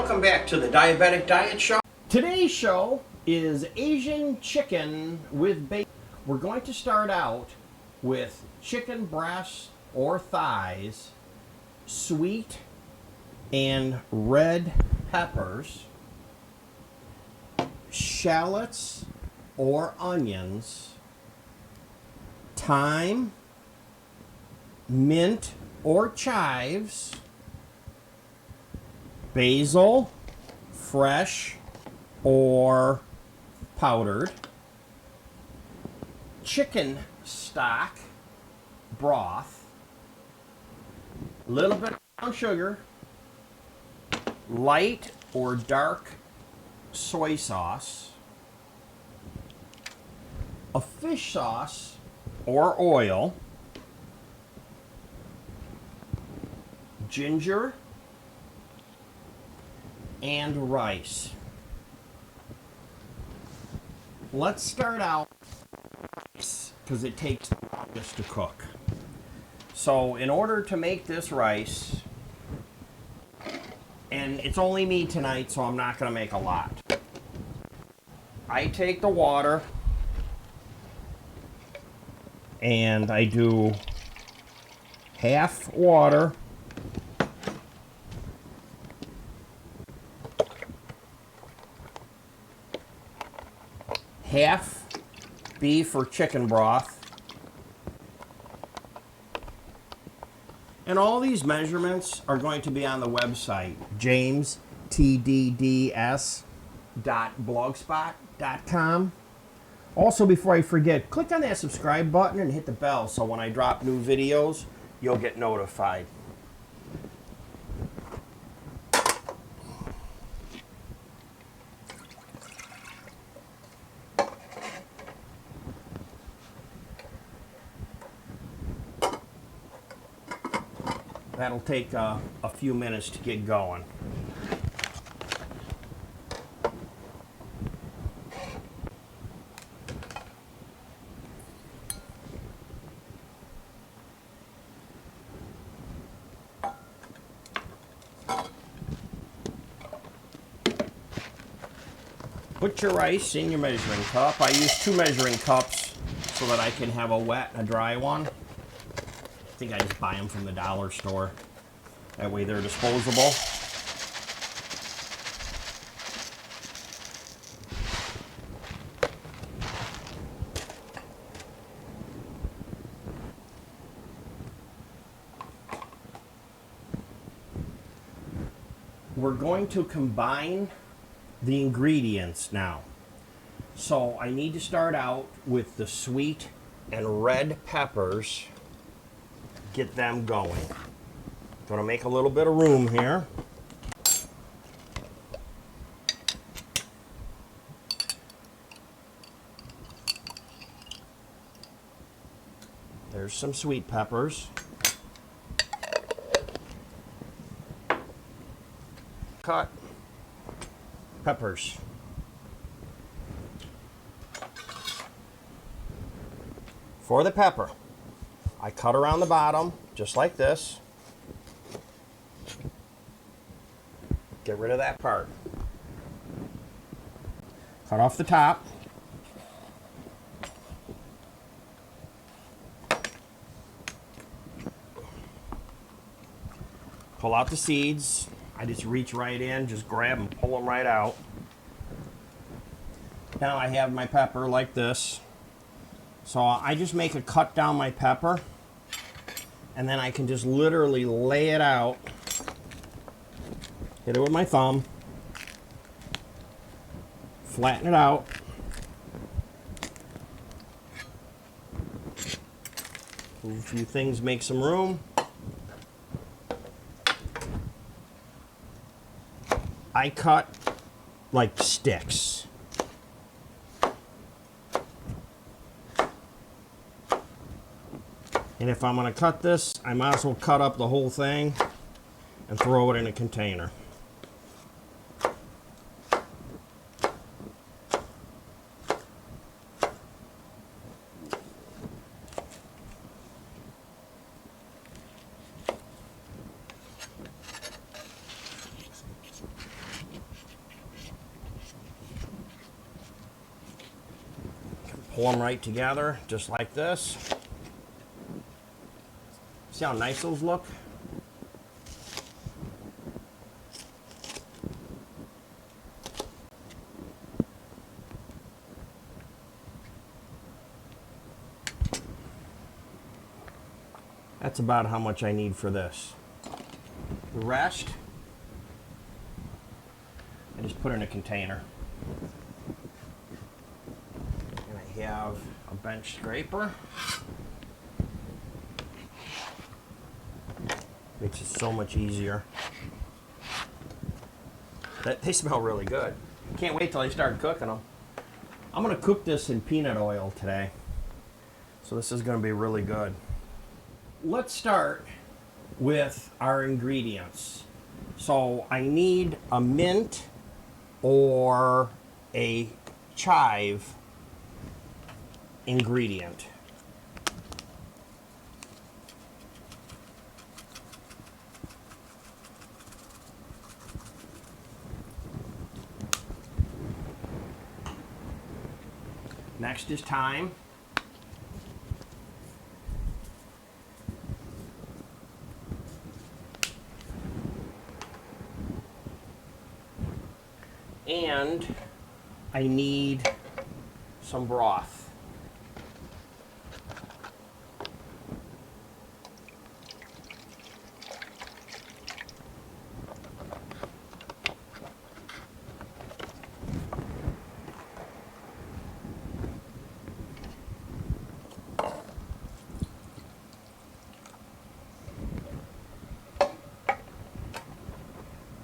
Welcome back to the Diabetic Diet Show. Today's show is Asian chicken with bacon. We're going to start out with chicken breasts or thighs, sweet and red peppers, shallots or onions, thyme, mint or chives, basil, fresh or powdered, chicken stock, broth, a little bit of brown sugar, light or dark soy sauce, a fish sauce or oil, ginger, and rice. Let's start out because it takes the longest to cook. So in order to make this rice, and it's only me tonight, so I'm not going to make a lot. I take the water and I do half water, half beef or chicken broth, and all these measurements are going to be on the website, jamestdds.blogspot.com. Also, before I forget, click on that subscribe button and hit the bell so when I drop new videos, you'll get notified. That'll take a few minutes to get going. Put your rice in your measuring cup. I use 2 measuring cups so that I can have a wet and a dry one. I think I just buy them from the dollar store. That way they're disposable. We're going to combine the ingredients now. So I need to start out with the sweet and red peppers. Get them going. Gonna make a little bit of room here. There's some sweet peppers. Cut peppers. For the pepper, I cut around the bottom, just like this. Get rid of that part. Cut off the top. Pull out the seeds. I just reach right in, just grab and pull them right out. Now I have my pepper like this. So I just make a cut down my pepper, and then I can just literally lay it out. Hit it with my thumb. Flatten it out. Move a few things, make some room. I cut like sticks. And if I'm going to cut this, I might as well cut up the whole thing and throw it in a container. pull them right together, just like this. See how nice those look? That's about how much I need for this. The rest, I just put in a container. And I have a bench scraper. Makes it so much easier. They smell really good. Can't wait till I start cooking them. I'm gonna cook this in peanut oil today. So this is gonna be really good. Let's start with our ingredients. So I need a mint or a chive ingredient. Next is thyme. And I need some broth.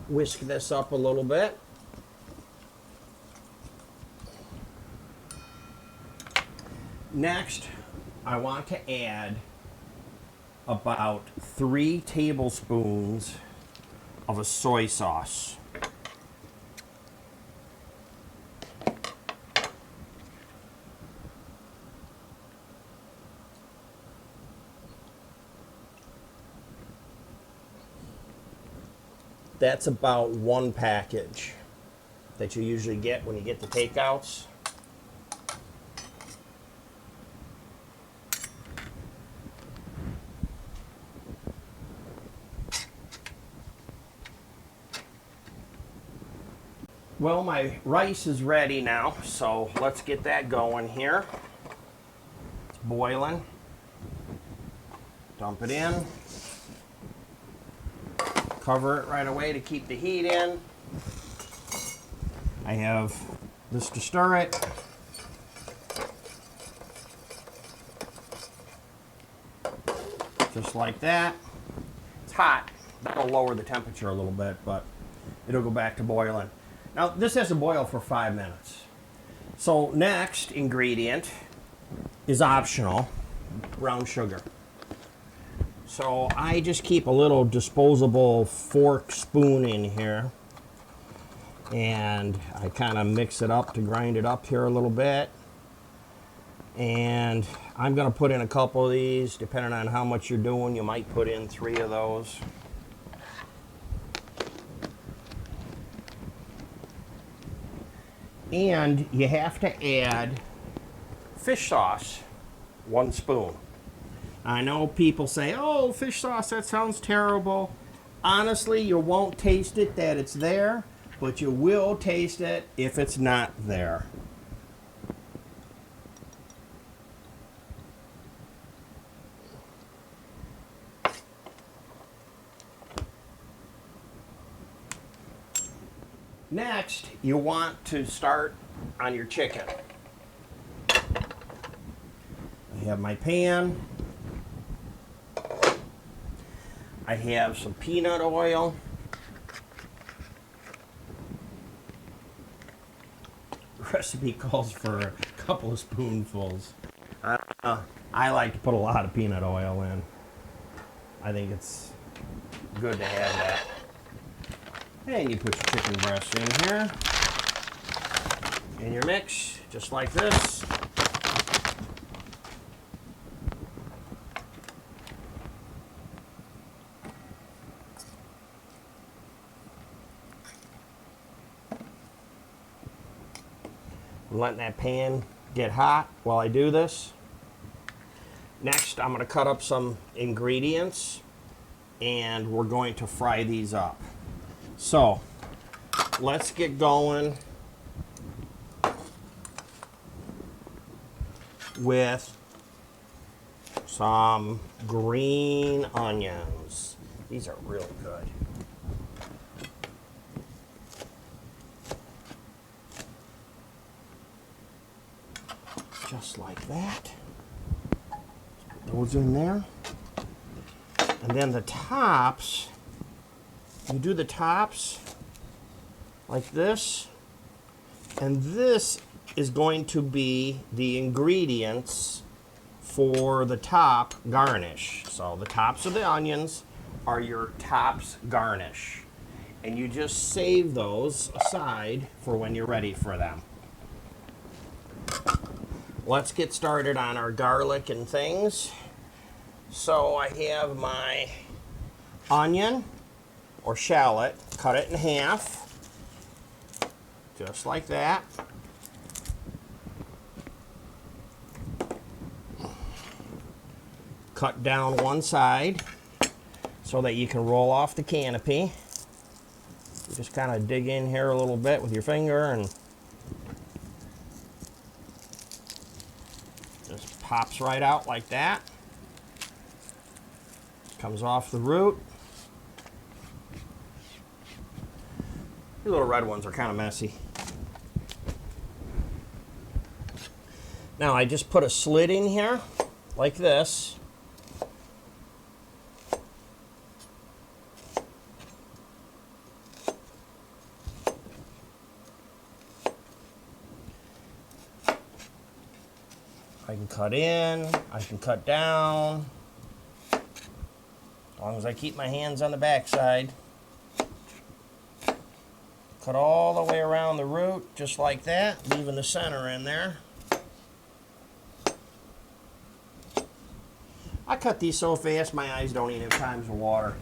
Whisk this up a little bit. Next, I want to add about 3 tablespoons of a soy sauce. That's about 1 package that you usually get when you get the takeouts. Well, my rice is ready now, so let's get that going here. It's boiling. Dump it in. Cover it right away to keep the heat in. I have this to stir it. Just like that. It's hot. That'll lower the temperature a little bit, but it'll go back to boiling. Now, this has to boil for 5 minutes. So, next ingredient is optional, brown sugar. So, I just keep a little disposable fork spoon in here. And I kind of mix it up to grind it up here a little bit. And I'm going to put in a couple of these. Depending on how much you're doing, you might put in 3 of those. And you have to add fish sauce, 1 spoon. I know people say, oh, fish sauce, that sounds terrible. Honestly, you won't taste it that it's there, but you will taste it if it's not there. Next, you want to start on your chicken. I have my pan. I have some peanut oil. The recipe calls for a couple of spoonfuls. I like to put a lot of peanut oil in. I think it's good to have that. And you put your chicken breast in here. In your mix, just like this. I'm letting that pan get hot while I do this. Next, I'm going to cut up some ingredients and we're going to fry these up. So, let's get going with some green onions. These are real good. Just like that. Put those in there. And then the tops, you do the tops like this. And this is going to be the ingredients for the top garnish. So the tops of the onions are your tops garnish. And you just save those aside for when you're ready for them. Let's get started on our garlic and things. So I have my onion or shallot, cut it in half, just like that. Cut down one side so that you can roll off the canopy. You just kind of dig in here a little bit with your finger and just pops right out like that. Comes off the root. These little red ones are kind of messy. Now I just put a slit in here like this. I can cut in, I can cut down, as long as I keep my hands on the back side. Cut all the way around the root, just like that, leaving the center in there. I cut these so fast my eyes don't even have time to water.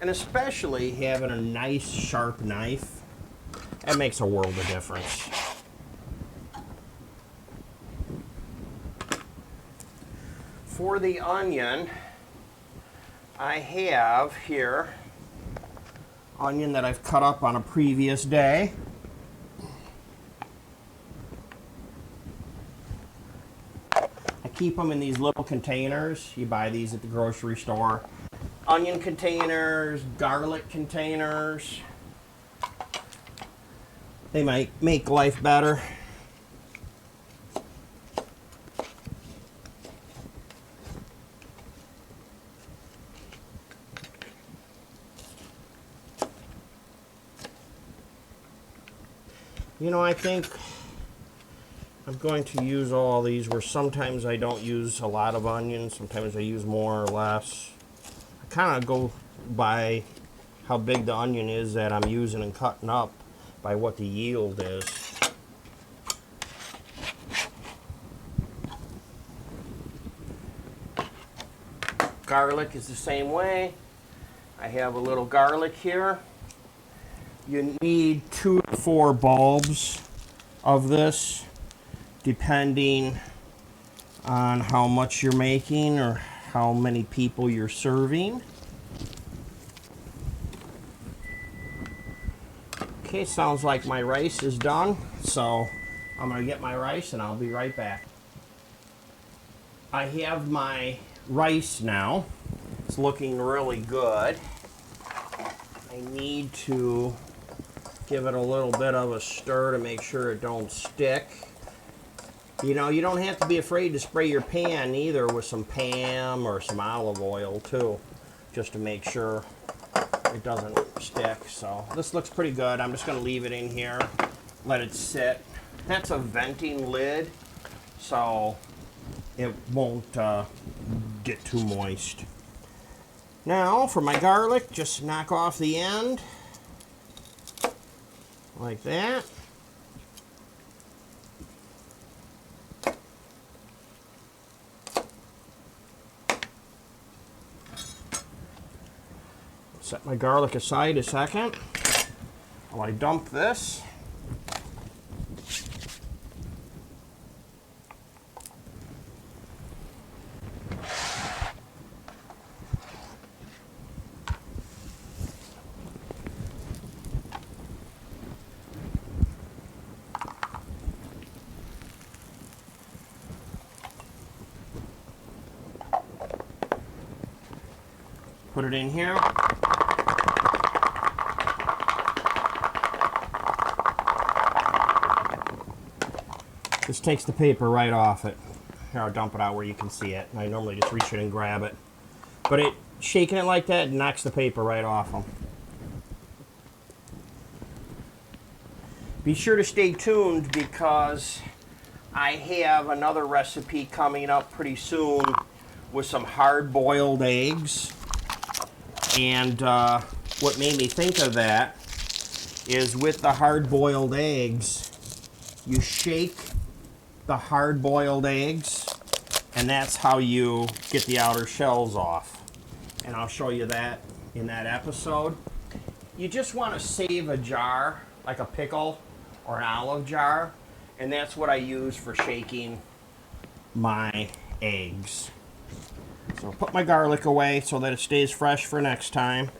And especially having a nice sharp knife, that makes a world of difference. For the onion, I have here onion that I've cut up on a previous day. I keep them in these little containers. You buy these at the grocery store. Onion containers, garlic containers. They might make life better. You know, I think I'm going to use all these where sometimes I don't use a lot of onions, sometimes I use more or less. I kind of go by how big the onion is that I'm using and cutting up by what the yield is. Garlic is the same way. I have a little garlic here. You need 2 to 4 bulbs of this, depending on how much you're making or how many people you're serving. Okay, sounds like my rice is done, so I'm going to get my rice and I'll be right back. I have my rice now. It's looking really good. I need to give it a little bit of a stir to make sure it don't stick. You know, you don't have to be afraid to spray your pan either with some Pam or some olive oil too, just to make sure it doesn't stick. So this looks pretty good. I'm just going to leave it in here, let it sit. That's a venting lid, so it won't get too moist. Now for my garlic, just knock off the end like that. Set my garlic aside a second while I dump this. Put it in here. This takes the paper right off it. Here, I'll dump it out where you can see it. I normally just reach in and grab it. But shaking it like that knocks the paper right off them. Be sure to stay tuned because I have another recipe coming up pretty soon with some hard-boiled eggs. And what made me think of that is with the hard-boiled eggs, you shake the hard-boiled eggs, and that's how you get the outer shells off. And I'll show you that in that episode. You just want to save a jar, like a pickle or an olive jar, and that's what I use for shaking my eggs. So I'll put my garlic away so that it stays fresh for next time.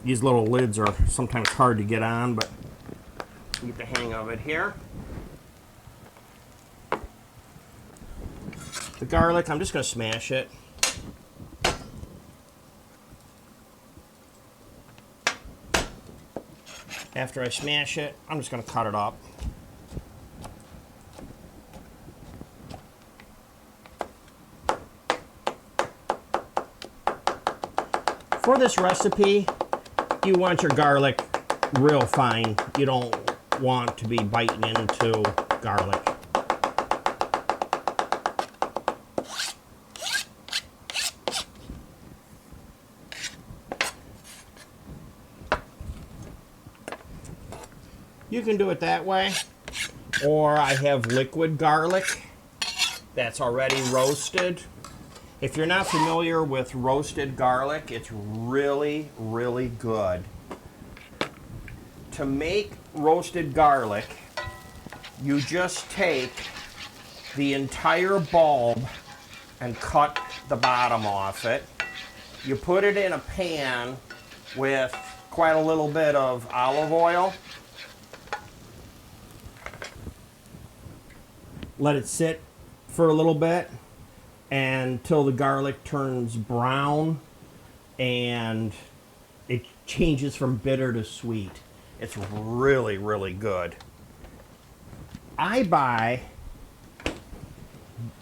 These little lids are sometimes hard to get on, but you get the hang of it here. The garlic, I'm just going to smash it. After I smash it, I'm just going to cut it up. For this recipe, you want your garlic real fine. You don't want to be biting into garlic. You can do it that way, or I have liquid garlic that's already roasted. If you're not familiar with roasted garlic, it's really, really good. To make roasted garlic, you just take the entire bulb and cut the bottom off it. You put it in a pan with quite a little bit of olive oil. Let it sit for a little bit until the garlic turns brown and it changes from bitter to sweet. It's really, really good. I buy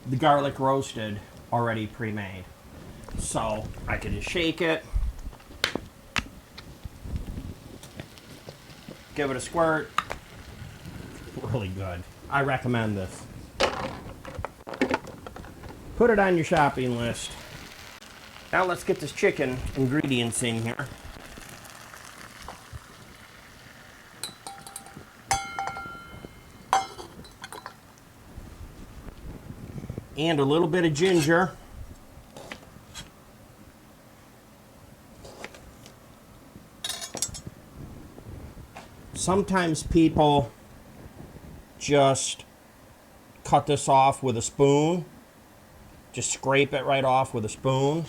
the garlic roasted already pre-made. So I can just shake it, give it a squirt. Really good. I recommend this. Put it on your shopping list. Now let's get this chicken ingredients in here. And a little bit of ginger. Sometimes people just cut this off with a spoon. Just scrape it right off with a spoon.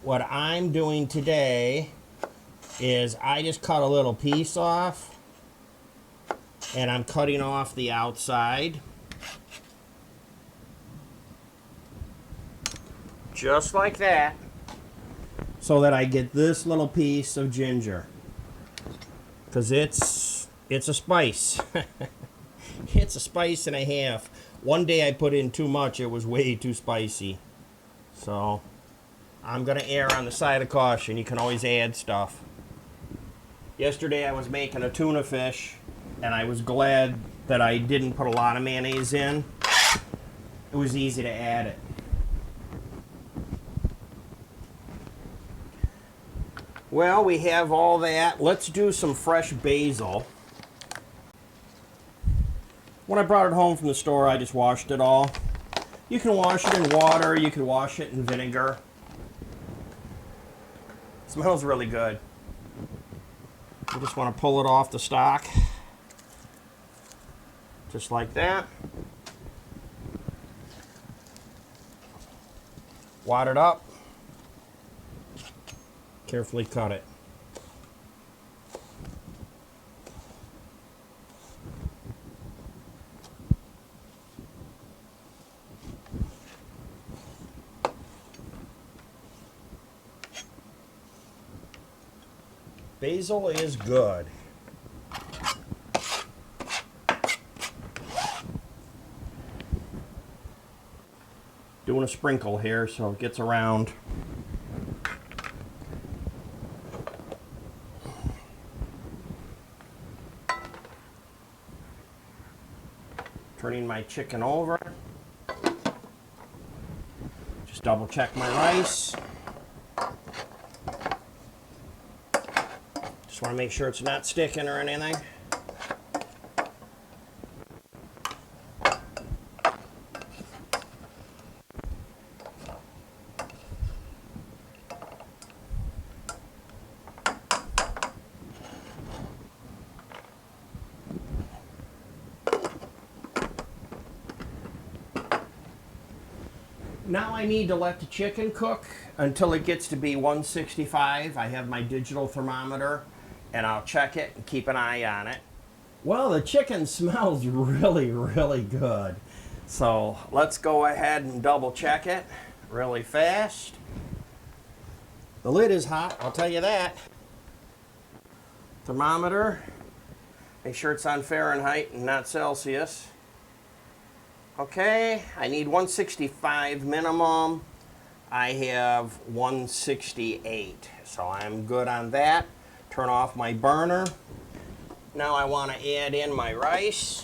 What I'm doing today is I just cut a little piece off, and I'm cutting off the outside. Just like that, so that I get this little piece of ginger. Because it's a spice. It's a spice and a half. One day I put in too much, it was way too spicy. So I'm going to err on the side of caution. You can always add stuff. Yesterday I was making a tuna fish, and I was glad that I didn't put a lot of mayonnaise in. It was easy to add it. Well, we have all that. Let's do some fresh basil. When I brought it home from the store, I just washed it all. You can wash it in water, you can wash it in vinegar. It smells really good. You just want to pull it off the stalk. Just like that. Wad it up. Carefully cut it. Basil is good. Doing a sprinkle here so it gets around. Turning my chicken over. Just double check my rice. Just want to make sure it's not sticking or anything. Now I need to let the chicken cook until it gets to be 165. I have my digital thermometer and I'll check it and keep an eye on it. Well, the chicken smells really, really good. So let's go ahead and double check it really fast. The lid is hot, I'll tell you that. Thermometer, make sure it's on Fahrenheit and not Celsius. Okay, I need 165 minimum. I have 168, so I'm good on that. Turn off my burner. Now I want to add in my rice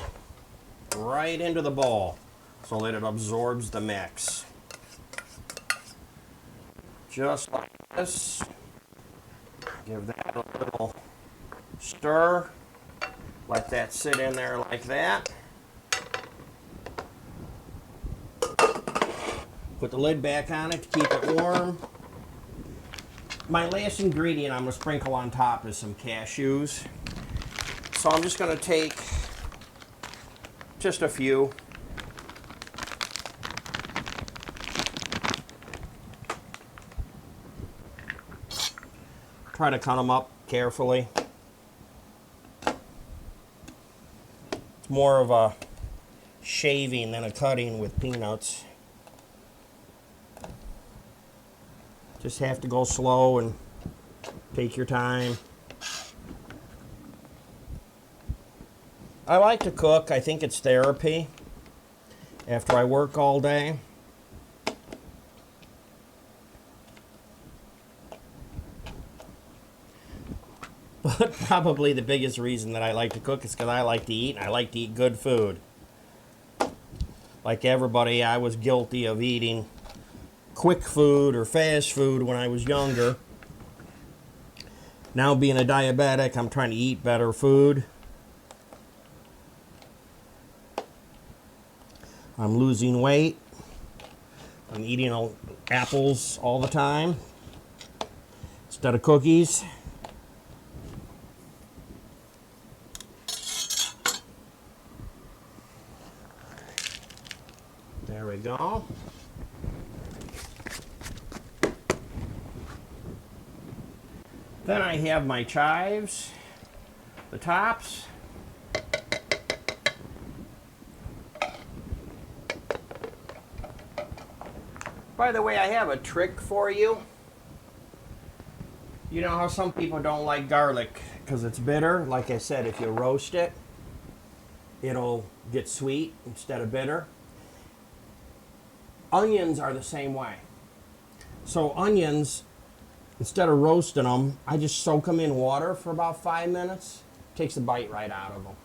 right into the bowl so that it absorbs the mix. Just like this. Give that a little stir. Let that sit in there like that. Put the lid back on it to keep it warm. My last ingredient I'm going to sprinkle on top is some cashews. So I'm just going to take just a few. Try to cut them up carefully. It's more of a shaving than a cutting with peanuts. Just have to go slow and take your time. I like to cook. I think it's therapy after I work all day. But probably the biggest reason that I like to cook is because I like to eat, and I like to eat good food. Like everybody, I was guilty of eating quick food or fast food when I was younger. Now being a diabetic, I'm trying to eat better food. I'm losing weight. I'm eating apples all the time instead of cookies. There we go. Then I have my chives, the tops. By the way, I have a trick for you. You know how some people don't like garlic because it's bitter? Like I said, if you roast it, it'll get sweet instead of bitter. Onions are the same way. So onions, instead of roasting them, I just soak them in water for about 5 minutes. Takes the bite right out of them.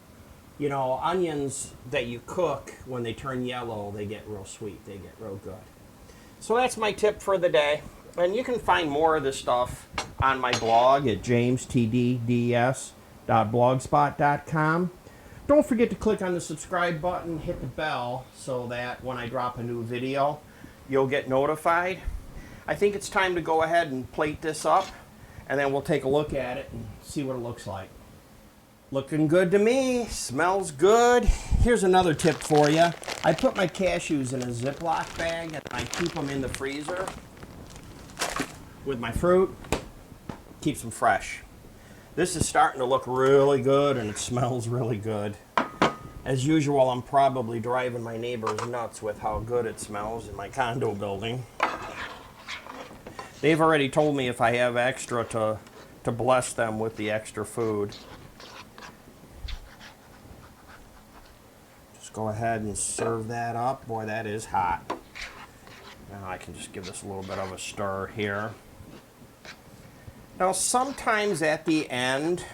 You know, onions that you cook, when they turn yellow, they get real sweet. They get real good. So that's my tip for the day. And you can find more of this stuff on my blog at jamestdds.blogspot.com. Don't forget to click on the subscribe button, hit the bell, so that when I drop a new video, you'll get notified. I think it's time to go ahead and plate this up, and then we'll take a look at it and see what it looks like. Looking good to me, smells good. Here's another tip for you. I put my cashews in a Ziploc bag and I keep them in the freezer with my fruit. Keeps them fresh. This is starting to look really good and it smells really good. As usual, I'm probably driving my neighbors nuts with how good it smells in my condo building. They've already told me if I have extra to to bless them with the extra food. Just go ahead and serve that up. Boy, that is hot. Now I can just give this a little bit of a stir here. Now sometimes at the end,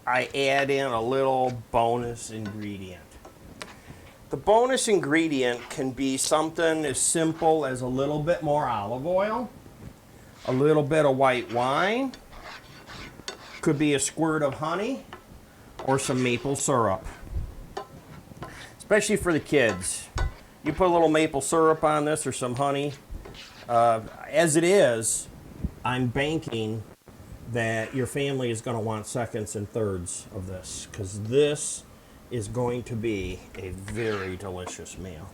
I add in a little bonus ingredient. The bonus ingredient can be something as simple as a little bit more olive oil, a little bit of white wine, could be a squirt of honey, or some maple syrup. Especially for the kids. You put a little maple syrup on this or some honey. As it is, I'm banking that your family is going to want seconds and thirds of this, because this is going to be a very delicious meal.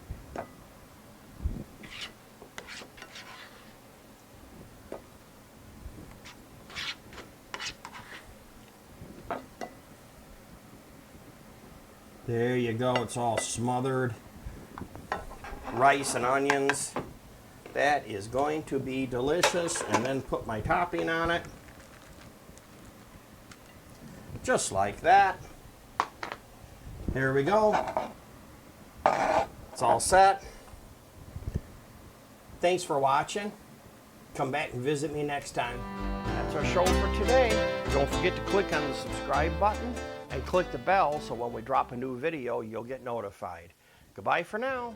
There you go, it's all smothered. Rice and onions. That is going to be delicious. And then put my topping on it. Just like that. There we go. It's all set. Thanks for watching. Come back and visit me next time. That's our show for today. Don't forget to click on the subscribe button and click the bell so when we drop a new video, you'll get notified. Goodbye for now.